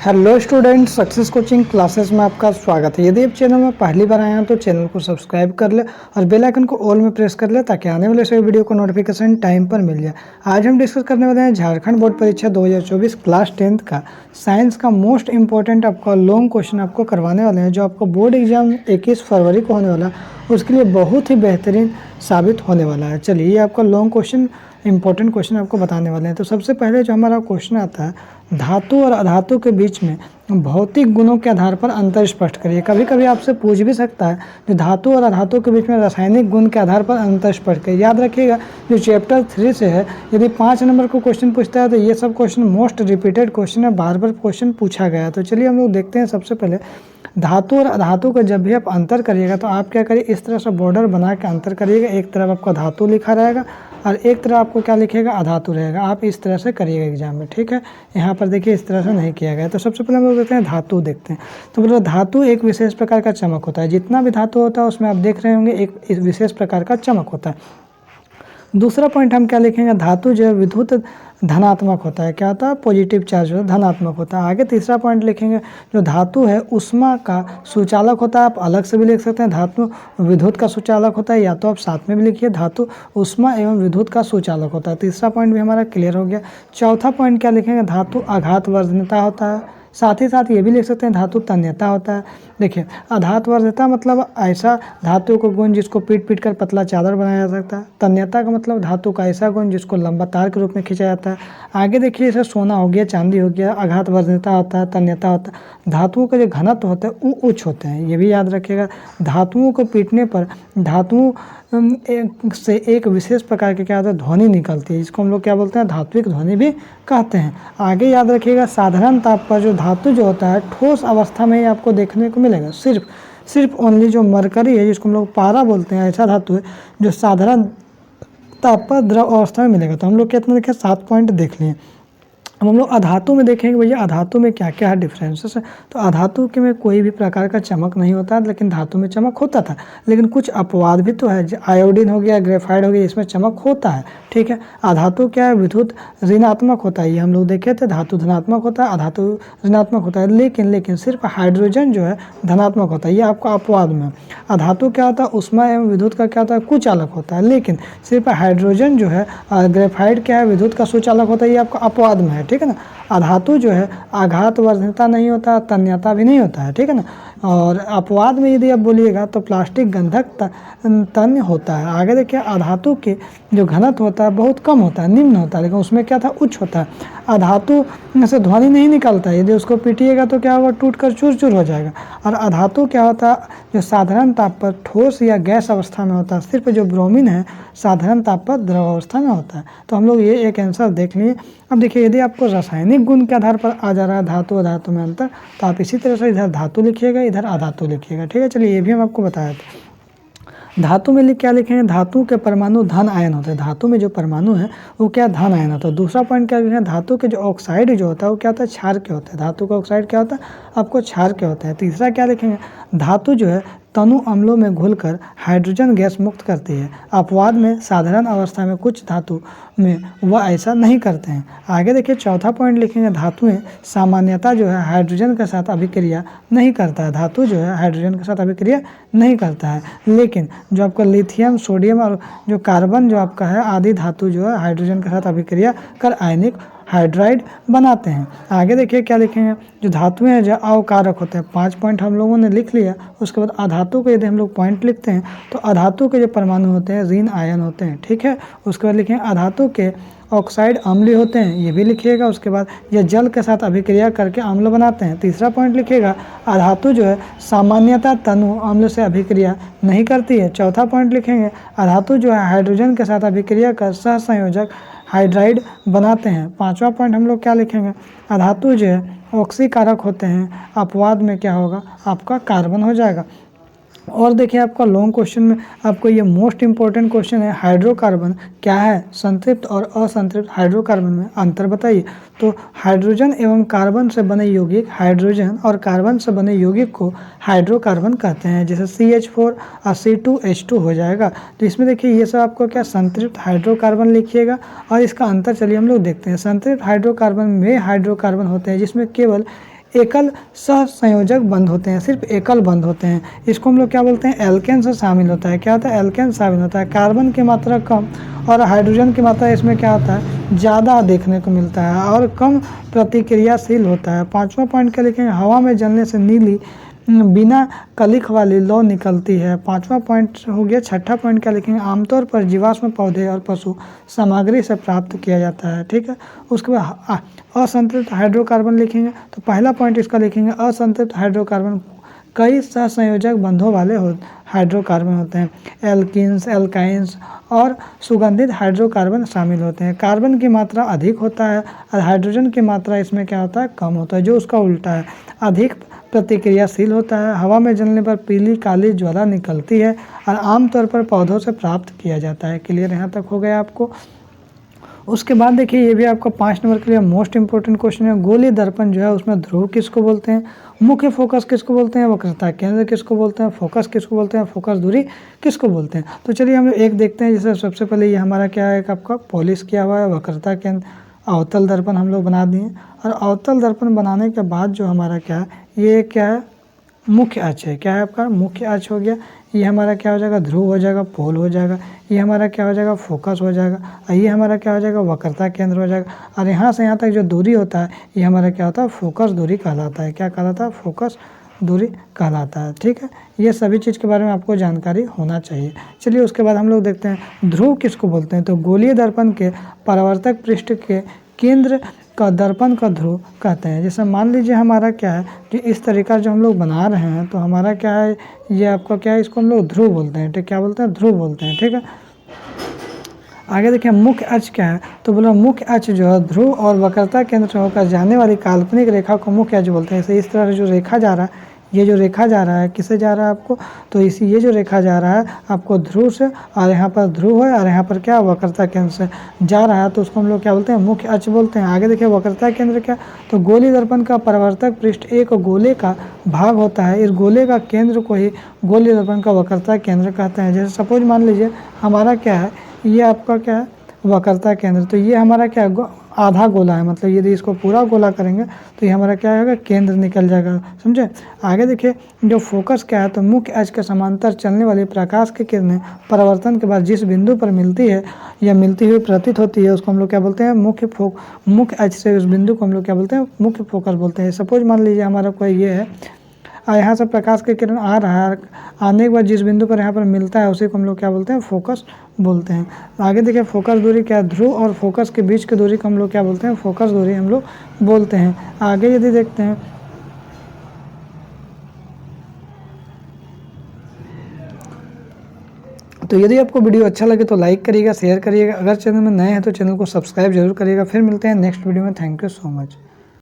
Hello student, success coaching classes में आपका स्वागत है। यदि आप चैनल में पहली बार आए हैं तो चैनल को सब्सक्राइब कर ले और बेल आइकन को ऑल में प्रेस कर ले ताकि आने वाले सभी वीडियो को नोटिफिकेशन टाइम पर मिल जाए। आज हम डिस्कस करने वाले हैं झारखंड बोर्ड परीक्षा 2024 क्लास 10th का साइंस का मोस्ट इंपॉर्टेंट आपका लॉन्ग क्वेश्चन आपको करवाने वाले हैं, जो आपको बोर्ड एग्जाम 21 फरवरी को होने वाला है उसके लिए बहुत ही बेहतरीन साबित होने वाला है। चलिए, ये आपका लॉन्ग क्वेश्चन इंपॉर्टेंट क्वेश्चन आपको बताने वाले हैं। तो सबसे पहले जो हमारा क्वेश्चन आता है, धातु और अधातु के बीच में भौतिक गुणों के आधार पर अंतर स्पष्ट करिए। कभी कभी आपसे पूछ भी सकता है जो धातु और अधातु के बीच में रासायनिक गुण के आधार पर अंतर स्पष्ट करिए। याद रखिएगा, जो चैप्टर 3 से है, यदि 5 नंबर को क्वेश्चन पूछता है तो ये सब क्वेश्चन मोस्ट रिपीटेड क्वेश्चन है, बार बार क्वेश्चन पूछा गया है। तो चलिए हम लोग देखते हैं। सबसे पहले धातु और अधातु का जब भी आप अंतर करिएगा तो आप क्या करिए, इस तरह से बॉर्डर बना के अंतर करिएगा। एक तरफ आपका धातु लिखा रहेगा और एक तरफ आपको क्या लिखेगा, अधातु रहेगा। आप इस तरह से करिएगा एग्जाम में, ठीक है। यहाँ पर देखिए इस तरह से नहीं किया गया। तो सबसे पहले हम लोग देखते हैं धातु देखते हैं। तो मतलब धातु एक विशेष प्रकार का चमक होता है। जितना भी धातु होता है उसमें आप देख रहे होंगे एक विशेष प्रकार का चमक होता है। दूसरा पॉइंट हम क्या लिखेंगे, धातु जो है विद्युत धनात्मक होता है। क्या होता है, पॉजिटिव चार्ज होता है, धनात्मक होता है। आगे तीसरा पॉइंट लिखेंगे, जो धातु है उष्मा का सुचालक होता है। आप अलग से भी लिख सकते हैं, धातु विद्युत का सुचालक होता है, या तो आप साथ में भी लिखिए धातु उष्मा एवं विद्युत का सुचालक होता है। तीसरा पॉइंट भी हमारा क्लियर हो गया। चौथा पॉइंट क्या लिखेंगे, धातु आघात वर्धनता होता है। साथ ही साथ ये भी लिख सकते हैं धातु तन्यता होता है। देखिए, आघात वर्धनता मतलब ऐसा धातु को गुण जिसको पीट पीट कर पतला चादर बनाया जा सकता है। तन्यता का मतलब धातु का ऐसा गुण जिसको लंबा तार के रूप में खींचा जाता है। आगे देखिए, जैसे सोना हो गया, चांदी हो गया, आघात वर्धनता होता है, तन्यता होता है। धातुओं का जो घनत्व होता है वो उच्च होते हैं, ये भी याद रखिएगा। धातुओं को पीटने पर धातुओं से एक विशेष प्रकार की क्या होता है, ध्वनि निकलती है, जिसको हम लोग क्या बोलते हैं, धात्विक ध्वनि भी कहते हैं। आगे याद रखिएगा, साधारण ताप पर जो धातु जो होता है ठोस अवस्था में ही आपको देखने को मिलेगा। सिर्फ ओनली जो मरकरी है, जिसको हम लोग पारा बोलते हैं, ऐसा धातु है जो साधारण ताप पर द्रव अवस्था में मिलेगा। तो हम लोग कितना देखें, 7 पॉइंट देख लिए। अब हम लोग अधातु में देखेंगे भैया अधातु में क्या क्या डिफरेंसेस है। तो अधातु के में कोई भी प्रकार का चमक नहीं होता, लेकिन धातु में चमक होता था। लेकिन कुछ अपवाद भी तो है, आयोडीन हो गया, ग्रेफाइड हो गया, इसमें चमक होता है, ठीक है। अधातु क्या है, विद्युत ऋणात्मक होता है, ये हम लोग देखे थे। धातु धनात्मक होता है, अधातु ऋणात्मक होता है। लेकिन सिर्फ हाइड्रोजन जो है धनात्मक होता है, ये आपका अपवाद में। अधातु क्या होता है, उष्मा एवं विद्युत का क्या होता है, कुचालक होता है। लेकिन सिर्फ हाइड्रोजन जो है, ग्रेफाइड क्या है, विद्युत का सुचालक होता है, ये आपका अपवाद में है, ठीक है ना। अधातु जो है आघात वर्धनता नहीं होता, तन्यता भी नहीं होता है, ठीक है ना। और अपवाद में यदि आप बोलिएगा तो प्लास्टिक गंधक तन्य होता है। आगे देखिए, अधातु के जो घनत्व होता है बहुत कम होता है, निम्न होता है, लेकिन उसमें क्या था, उच्च होता है। अधातु से ध्वनि नहीं निकलता है, यदि उसको पीटिएगा तो क्या होगा, टूट कर चूर चूर हो जाएगा। और अधातु क्या होता है, जो साधारण ताप पर ठोस या गैस अवस्था में होता है। सिर्फ जो ब्रोमीन है साधारण ताप पर द्रव अवस्था में होता है। तो हम लोग ये एक आंसर देख लिए। अब देखिए, यदि आपको रासायनिक गुण के आधार पर आ जा रहा है धातु अधातु में अंतर, तो आप इसी तरह से इधर धातु लिखिएगा, इधर अधातु लिखिएगा, ठीक है। चलिए, ये भी हम आपको बताया था। धातु में क्या लिखेंगे, धातु के परमाणु धन आयन होते हैं। धातु में जो परमाणु है वो क्या, धन आयन होता है। दूसरा पॉइंट क्या लिखेंगे, धातु के जो ऑक्साइड जो होता है वो क्या होता है, क्षार के होते हैं। धातु का ऑक्साइड क्या होता है, आपको क्षार के होता है। तीसरा क्या लिखेंगे, धातु जो है तनु अम्लों में घुलकर हाइड्रोजन गैस मुक्त करती है। अपवाद में साधारण अवस्था में कुछ धातु में वह ऐसा नहीं करते हैं। आगे देखिए, चौथा पॉइंट लिखेंगे, धातुएं सामान्यतः जो है हाइड्रोजन के साथ अभिक्रिया नहीं करता है। धातु जो है हाइड्रोजन के साथ अभिक्रिया नहीं करता है, लेकिन जो आपका लिथियम, सोडियम और जो कार्बन जो आपका है आदि धातु जो है हाइड्रोजन के साथ अभिक्रिया कर आयनिक हाइड्राइड बनाते हैं। आगे देखिए क्या लिखेंगे, जो धातुएं हैं जो अवकारक होते हैं। 5 पॉइंट हम लोगों ने लिख लिया। उसके बाद अधातु के यदि हम लोग पॉइंट लिखते हैं तो अधातु के जो परमाणु होते हैं ऋण आयन होते हैं, ठीक है। उसके बाद लिखेंगे अधातु के ऑक्साइड अम्लीय होते हैं, ये भी लिखिएगा। उसके बाद ये जल के साथ अभिक्रिया करके अम्ल बनाते हैं। तीसरा पॉइंट लिखिएगा, अधातु जो है सामान्यतः तनु अम्ल से अभिक्रिया नहीं करती है। चौथा पॉइंट लिखेंगे, अधातु जो है हाइड्रोजन के साथ अभिक्रिया कर सहसंयोजक हाइड्राइड बनाते हैं। 5वां पॉइंट हम लोग क्या लिखेंगे, अधातु जो है ऑक्सीकारक होते हैं। अपवाद में क्या होगा, आपका कार्बन हो जाएगा। और देखिए, आपका लॉन्ग क्वेश्चन में आपको ये मोस्ट इंपॉर्टेंट क्वेश्चन है, हाइड्रोकार्बन क्या है, संतृप्त और असंतृप्त हाइड्रोकार्बन में अंतर बताइए। तो हाइड्रोजन एवं कार्बन से बने यौगिक, हाइड्रोजन और कार्बन से बने यौगिक को हाइड्रोकार्बन कहते हैं। जैसे CH4 और C2H2 हो जाएगा। तो इसमें देखिए ये सब आपको क्या, संतृप्त हाइड्रोकार्बन लिखिएगा। और इसका अंतर चलिए हम लोग देखते हैं। संतृप्त हाइड्रोकार्बन में हाइड्रोकार्बन होते हैं जिसमें केवल एकल सहसंयोजक बंध होते हैं, सिर्फ एकल बंध होते हैं। इसको हम लोग क्या बोलते हैं, एल्केन से शामिल होता है। क्या होता है, एल्केन शामिल होता है। कार्बन की मात्रा कम और हाइड्रोजन की मात्रा इसमें क्या होता है, ज़्यादा देखने को मिलता है और कम प्रतिक्रियाशील होता है। 5वां पॉइंट क्या लिखेंगे, हवा में जलने से नीली बिना कलिक वाली लौ निकलती है। 5वां पॉइंट हो गया। 6ठा पॉइंट क्या लिखेंगे, आमतौर पर जीवाश्म पौधे और पशु सामग्री से प्राप्त किया जाता है। ठीक है, उसके बाद असंतृप्त हाइड्रोकार्बन लिखेंगे। तो पहला पॉइंट इसका लिखेंगे, असंतृप्त हाइड्रोकार्बन कई सहसंयोजक बंधों वाले हाइड्रोकार्बन होते हैं। एल्किन्स, एल्काइंस और सुगंधित हाइड्रोकार्बन शामिल होते हैं। कार्बन की मात्रा अधिक होता है और हाइड्रोजन की मात्रा इसमें क्या होता है, कम होता है, जो उसका उल्टा है। अधिक प्रतिक्रियाशील होता है, हवा में जलने पर पीली काली ज्वाला निकलती है और आमतौर पर पौधों से प्राप्त किया जाता है। क्लियर यहाँ तक हो गया आपको। उसके बाद देखिए, ये भी आपका 5 नंबर के लिए मोस्ट इंपॉर्टेंट क्वेश्चन है। गोलीय दर्पण जो है उसमें ध्रुव किसको बोलते हैं, मुख्य फोकस किसको बोलते हैं, वक्रता केंद्र किसको बोलते हैं, फोकस किसको बोलते हैं, फोकस दूरी किसको बोलते हैं। तो चलिए हम एक देखते हैं। जैसे सबसे पहले ये हमारा क्या है, आपका पॉलिश किया हुआ है वक्रता केंद्र, अवतल दर्पण हम लोग बना दिए। और अवतल दर्पण बनाने के बाद जो हमारा क्या है, ये क्या है, मुख्य अक्ष है। क्या है आपका, मुख्य अक्ष हो गया। ये हमारा क्या हो जाएगा, ध्रुव हो जाएगा, पोल हो जाएगा। ये हमारा क्या हो जाएगा, फोकस हो जाएगा। और ये हमारा क्या हो जाएगा, वक्रता केंद्र हो जाएगा। और यहाँ से यहाँ तक जो दूरी होता है, ये हमारा क्या होता है, फोकस दूरी कहलाता है। क्या कहलाता है, फोकस दूरी कहलाता है। ठीक है, ये सभी चीज़ के बारे में आपको जानकारी होना चाहिए। चलिए उसके बाद हम लोग देखते हैं ध्रुव किसको बोलते हैं। तो गोलीय दर्पण के परावर्तक पृष्ठ के केंद्र का दर्पण का ध्रुव कहते हैं। जैसे मान लीजिए हमारा क्या है कि इस तरीका जो हम लोग बना रहे हैं, तो हमारा क्या है, ये आपका क्या है, इसको हम लोग ध्रुव बोलते हैं। ठीक, क्या बोलते हैं, ध्रुव बोलते हैं। ठीक है, आगे देखिए मुख्य अक्ष क्या है। तो बोला मुख्य अक्ष जो है ध्रुव और वक्रता केंद्र से होकर जाने वाली काल्पनिक रेखा को मुख्य अक्ष बोलते हैं। जैसे इस तरह से जो रेखा जा रहा है, ये जो रेखा जा रहा है किससे जा रहा है आपको, तो इसी ये जो रेखा जा रहा है आपको ध्रुव से, और यहाँ पर ध्रुव है और यहाँ पर क्या वक्रता केंद्र से जा रहा है, तो उसको हम लोग क्या बोलते हैं, मुख्य अक्ष बोलते हैं। आगे देखिए वक्रता केंद्र क्या, तो गोलीय दर्पण का परावर्तक पृष्ठ एक गोले का भाग होता है। इस गोले का केंद्र को ही गोलीय दर्पण का वक्रता केंद्र कहते हैं। जैसे सपोज मान लीजिए हमारा क्या है, ये आपका क्या है, वक्रता केंद्र। तो ये हमारा क्या है, आधा गोला है, मतलब यदि इसको पूरा गोला करेंगे तो ये हमारा क्या होगा, केंद्र निकल जाएगा। समझे। आगे देखिए जो फोकस क्या है, तो मुख्य अक्ष के समांतर चलने वाली प्रकाश की किरणें परावर्तन के बाद जिस बिंदु पर मिलती है या मिलती हुई प्रतीत होती है, उसको हम लोग क्या बोलते हैं, मुख्य अक्ष से उस बिंदु को हम लोग क्या बोलते हैं, मुख्य फोकस बोलते हैं। सपोज मान लीजिए हमारा कोई ये है, यहाँ से प्रकाश की किरण आ रहा है, आने के बाद जिस बिंदु पर यहाँ पर मिलता है उसी को हम लोग क्या बोलते हैं, फोकस बोलते हैं। आगे देखिए फोकस दूरी क्या है, ध्रुव और फोकस के बीच की दूरी को हम लोग क्या बोलते हैं, फोकस दूरी हम लोग बोलते हैं। आगे यदि देखते हैं, तो यदि आपको वीडियो अच्छा लगे तो लाइक करिएगा, शेयर करिएगा। अगर चैनल में नए हैं तो चैनल को सब्सक्राइब जरूर करिएगा। फिर मिलते हैं नेक्स्ट वीडियो में। Thank you so much.